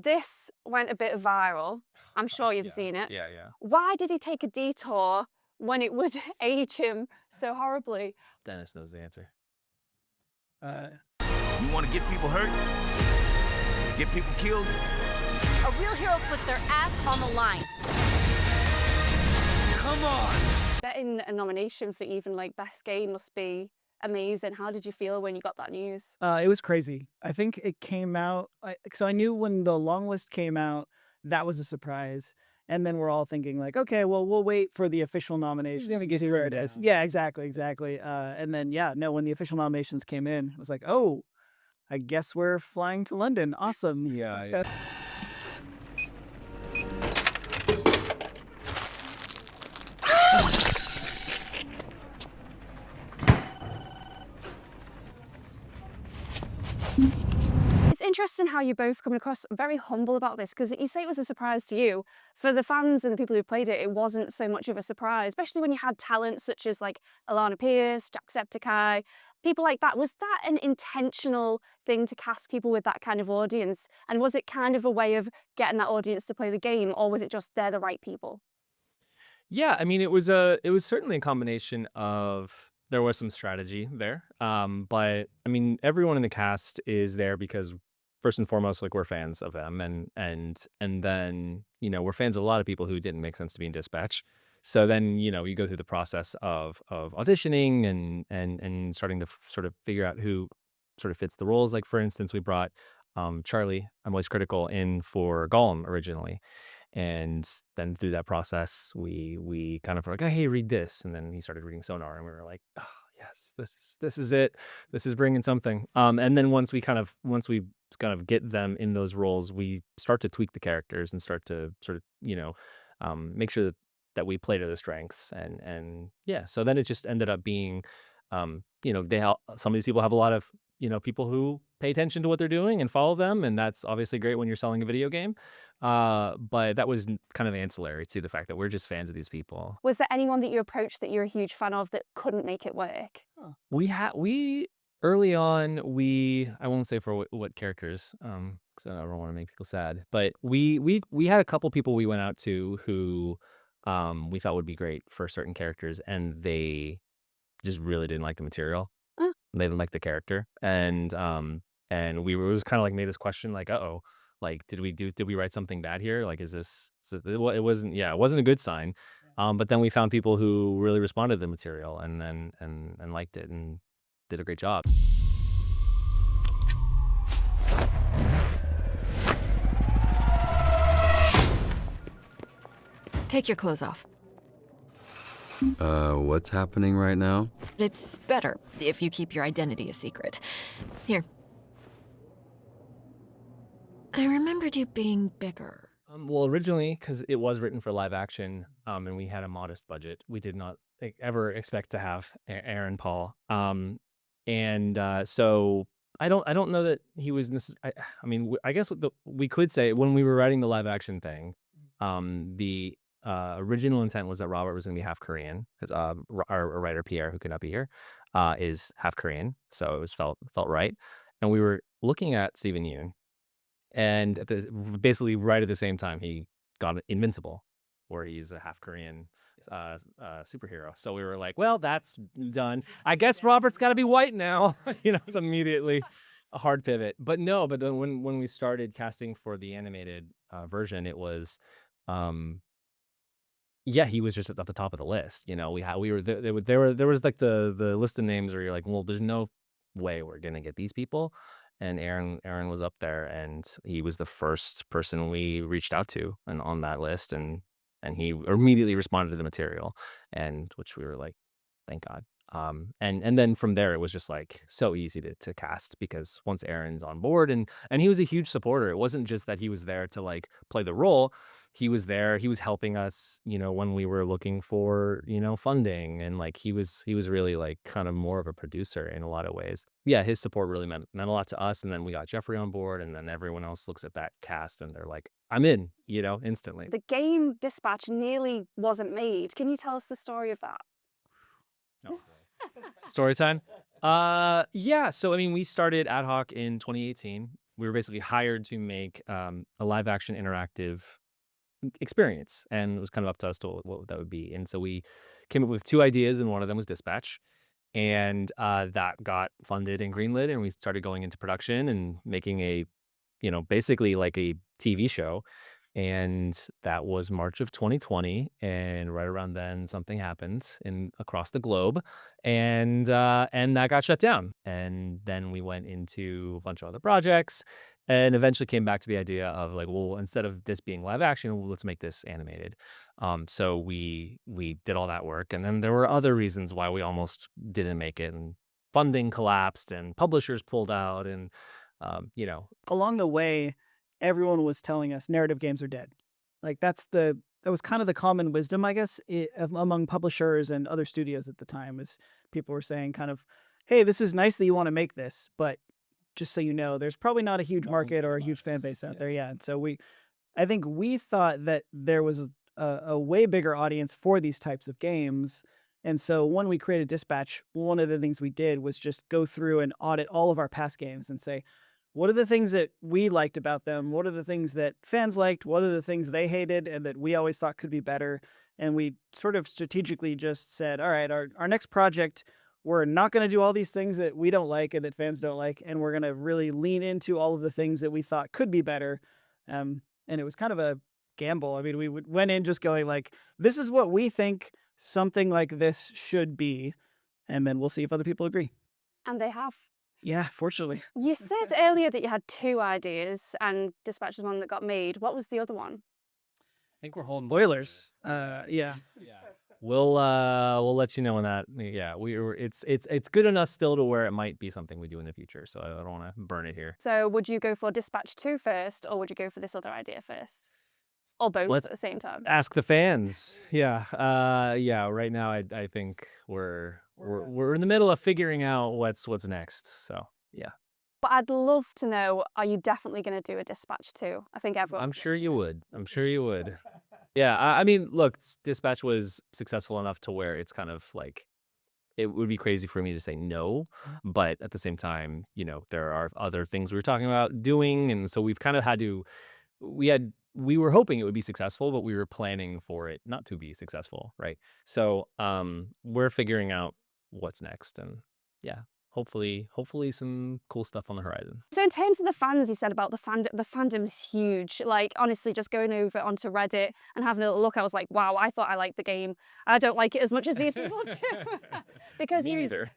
This went a bit viral. I'm sure you've Yeah, seen it. yeah, yeah. Why did he take a detour when it would age him so horribly? Dennis knows the answer. Uh, You want to get people hurt? Get people killed? A real hero puts their ass on the line. Come on! Getting a nomination for even like best game must be amazing. How did you feel when you got that news? it was crazy. I think it came out, so I knew when the long list came out, that was a surprise. And then we're all thinking like, okay, well, we'll wait for the official nominations. gonna get and see where it screwed is. now. Yeah, exactly. And then, yeah, no, when the official nominations came in, it was like, oh, I guess we're flying to London. Awesome. Yeah. It's interesting how you both come across very humble about this, because you say it was a surprise to you. For the fans and the people who played it, it wasn't so much of a surprise, especially when you had talent such as like Alana Pierce, Jacksepticeye, people like that. Was that an intentional thing to cast people with that kind of audience? And was it kind of a way of getting that audience to play the game, or was it just they're the right people? Yeah, I mean, it was certainly a combination of there was some strategy there, but I mean, everyone in the cast is there because first and foremost, like we're fans of them, and then we're fans of a lot of people who didn't make sense to be in Dispatch. So then you go through the process of auditioning and starting to sort of figure out who sort of fits the roles. Like for instance, we brought Charlie, I'm Voice Critical, in for Gollum originally. And then through that process, we kind of were like, oh, hey, read this. And then he started reading Sonar, and we were like, oh, yes, this is it. This is bringing something. And then once we kind of get them in those roles, we start to tweak the characters and start to sort of make sure that we play to their strengths. And yeah, so then it just ended up being, some of these people have a lot of people who pay attention to what they're doing and follow them, and that's obviously great when you're selling a video game. But that was kind of ancillary to the fact that we're just fans of these people. Was there anyone that you approached that you're a huge fan of that couldn't make it work? We early on, I won't say for what characters, because I don't want to make people sad, but we had a couple people we went out to who we thought would be great for certain characters, and they just really didn't like the material. Uh, They didn't like the character, and we were, it was kind of like made this question like, uh-oh, like did we write something bad here? Like, it wasn't, yeah, it wasn't a good sign. But then we found people who really responded to the material and liked it and did a great job. Take your clothes off. What's happening right now? It's better if you keep your identity a secret. Here. I remembered you being bigger. Well, originally, because it was written for live action, and we had a modest budget, we did not ever expect to have Aaron Paul. So I don't know that he was I mean, I guess we could say when we were writing the live action thing, the original intent was that Robert was going to be half Korean because our writer Pierre, who could not be here, is half Korean, so it was felt right. And we were looking at Steven Yeun, and basically right at the same time, he got Invincible, where he's a half Korean superhero. So we were like, well, that's done. I guess Robert's got to be white now. It's immediately a hard pivot. But no, but then when we started casting for the animated version, it was, yeah, he was just at the top of the list. We were there was like the list of names where you're like, well, there's no way we're gonna get these people. And Aaron was up there, and he was the first person we reached out to and on that list, and he immediately responded to the material, and which we were like, thank God. And then from there it was just like so easy to cast, because once Aaron's on board, and he was a huge supporter. It wasn't just that he was there to like play the role. He was there, he was helping us, when we were looking for, funding, and like he was really like kind of more of a producer in a lot of ways. Yeah, his support really meant a lot to us. And then we got Jeffrey on board, and then everyone else looks at that cast and they're like, I'm in, instantly. The game Dispatch nearly wasn't made. Can you tell us the story of that? No. Story time. Yeah. So I mean, we started AdHoc in 2018, we were basically hired to make a live action interactive experience, and it was kind of up to us to what that would be. And so we came up with 2 ideas, and one of them was Dispatch. And that got funded and greenlit, and we started going into production and making a, basically like a TV show. And that was March of 2020, and right around then something happened across the globe, and that got shut down. And then we went into a bunch of other projects, and eventually came back to the idea of like, well, instead of this being live action, well, let's make this animated. So we did all that work, and then there were other reasons why we almost didn't make it, and funding collapsed, and publishers pulled out, and Along the way, everyone was telling us narrative games are dead. Like that was kind of the common wisdom, I guess, among publishers and other studios at the time. Is people were saying kind of, hey, this is nice that you want to make this, but just so you know, there's probably not a huge market or a huge fan base out there. Yeah. And so I think we thought that there was a way bigger audience for these types of games. And so when we created Dispatch, one of the things we did was just go through and audit all of our past games and say, what are the things that we liked about them? What are the things that fans liked? What are the things they hated and that we always thought could be better? And we sort of strategically just said, all right, our next project, we're not going to do all these things that we don't like and that fans don't like, and we're going to really lean into all of the things that we thought could be better. And it was kind of a gamble. I mean, we went in just going like, this is what we think something like this should be, and then we'll see if other people agree. And they have. Yeah, fortunately. You said earlier that you had 2 ideas, and Dispatch was one that got made. What was the other one? I think we're holding Spoilers. Yeah. We'll let you know when that. Yeah, it's good enough still to where it might be something we do in the future. So I don't want to burn it here. So would you go for Dispatch 2 first, or would you go for this other idea first? Or both Let's at the same time? ask the fans. Yeah. Right now, I think we're in the middle of figuring out what's next. So yeah. But I'd love to know, are you definitely going to do a Dispatch 2? I think everyone. I'm sure you would. Yeah. I mean, look, Dispatch was successful enough to where it's kind of like, it would be crazy for me to say no, but at the same time, there are other things we were talking about doing, and so we've kind of had to. We were hoping it would be successful, but we were planning for it not to be successful, right? So we're figuring out what's next, and yeah, hopefully some cool stuff on the horizon. So in terms of the fans, you said about the fandom's huge. Like, honestly, just going over onto Reddit and having a little look, I was like, wow, I thought I liked the game. I don't like it as much as these people do. Because Me neither.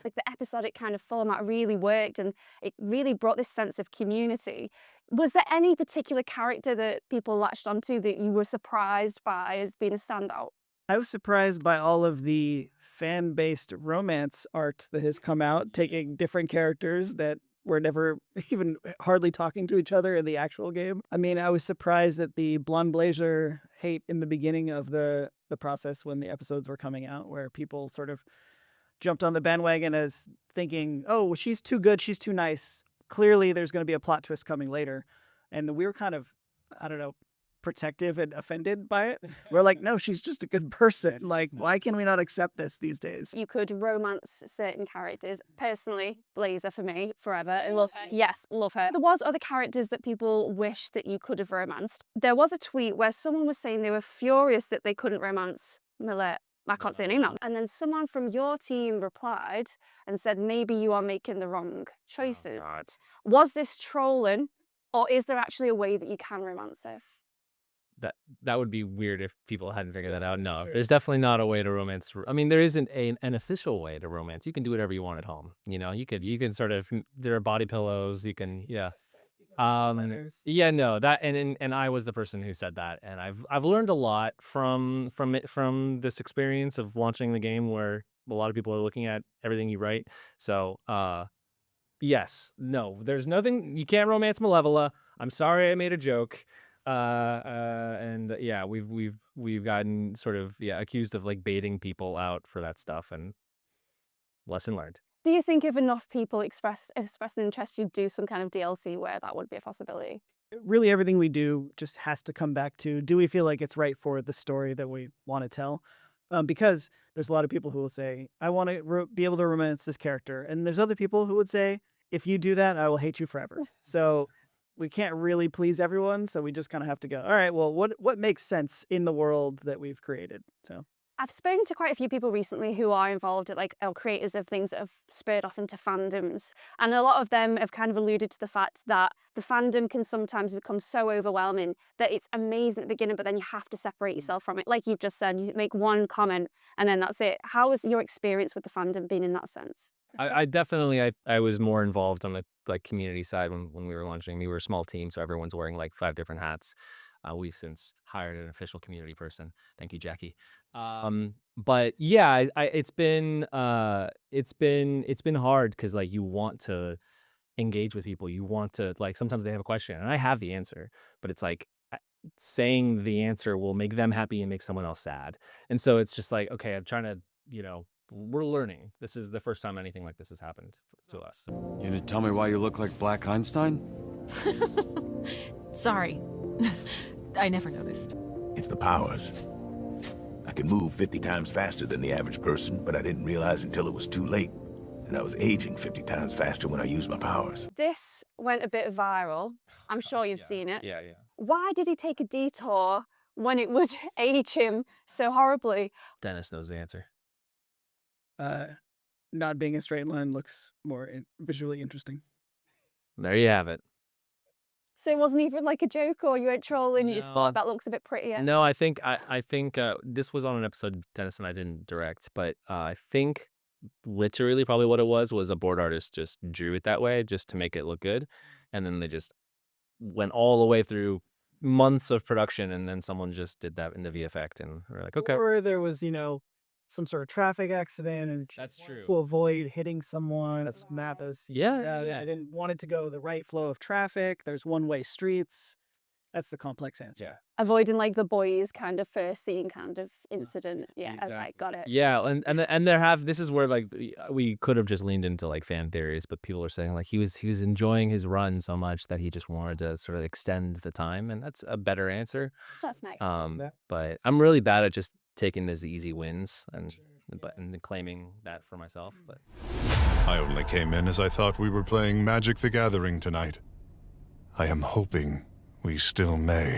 like the episodic kind of format really worked, and it really brought this sense of community. Was there any particular character that people latched onto that you were surprised by as being a standout? I was surprised by all of the fan-based romance art that has come out, taking different characters that were never even hardly talking to each other in the actual game. I mean, I was surprised at the Blonde Blazer hate in the beginning of the process when the episodes were coming out, where people sort of jumped on the bandwagon as thinking, oh, she's too good, she's too nice. Clearly, there's going to be a plot twist coming later. And we were kind of, I don't know, protective and offended by it. We're like, no, she's just a good person. Like, why can we not accept this these days? You could romance certain characters. Personally, Blazer for me, forever. I love her. Yes, love her. There was other characters that people wish that you could have romanced. There was a tweet where someone was saying they were furious that they couldn't romance Millet. I can't say her name now. And then someone from your team replied and said, maybe you are making the wrong choices. God. Was this trolling, or is there actually a way that you can romance her? That would be weird if people hadn't figured that out. No, there's definitely not a way to romance. I mean, there isn't an official way to romance. You can do whatever you want at home. You can sort of, there are body pillows. You can, yeah. No, that and I was the person who said that, and I've learned a lot from this experience of launching the game, where a lot of people are looking at everything you write. So yes, no, there's nothing. You can't romance Malevola. I'm sorry, I made a joke. And yeah, we've gotten sort of accused of like baiting people out for that stuff, and lesson learned. Do you think if enough people express an interest, you'd do some kind of DLC where that would be a possibility? Really, everything we do just has to come back to, do we feel like it's right for the story that we want to tell? Because there's a lot of people who will say, I want to be able to romance this character. And there's other people who would say, if you do that, I will hate you forever. So we can't really please everyone. So we just kind of have to go, all right, well, what makes sense in the world that we've created? So I've spoken to quite a few people recently who are involved at like creators of things that have spurred off into fandoms. And a lot of them have kind of alluded to the fact that the fandom can sometimes become so overwhelming that it's amazing at the beginning, but then you have to separate yourself from it. Like you've just said, you make one comment and then that's it. How has your experience with the fandom been in that sense? I definitely I was more involved on the like community side when we were launching. We were a small team, so everyone's wearing like 5 different hats. We've since hired an official community person. Thank you, Jackie. But yeah, it's been hard because like you want to engage with people. You want to like sometimes they have a question and I have the answer, but it's like saying the answer will make them happy and make someone else sad. And so it's just like, okay, I'm trying to, we're learning. This is the first time anything like this has happened to us. You gonna tell me why you look like Black Einstein? Sorry. I never noticed. It's the powers. I can move 50 times faster than the average person, but I didn't realize until it was too late. And I was aging 50 times faster when I used my powers. This went a bit viral. I'm sure you've seen it. Yeah. Why did he take a detour when it would age him so horribly? Dennis knows the answer. not being a straight line looks more visually interesting. There you have it. So it wasn't even like a joke, or you weren't trolling, you just No. thought that looks a bit prettier? No, I think this was on an episode Dennis and I didn't direct, but I think literally probably what it was a board artist just drew it that way just to make it look good, and then they just went all the way through months of production, and then someone just did that in the VFX, and we're like, okay, Or there was, some sort of traffic accident and that's true. to avoid hitting someone. That's map is Yeah. I didn't want it to go the right flow of traffic. There's one-way streets. That's the complex answer. Yeah. Avoiding like the boys kind of first scene kind of incident. Yeah, okay, got it. Yeah, and there have this is where like we could have just leaned into like fan theories, but people are saying like he was enjoying his run so much that he just wanted to sort of extend the time, and that's a better answer. That's nice. But I'm really bad at just taking those easy wins and claiming that for myself. But I only came in as I thought we were playing Magic the Gathering tonight. I am hoping we still may.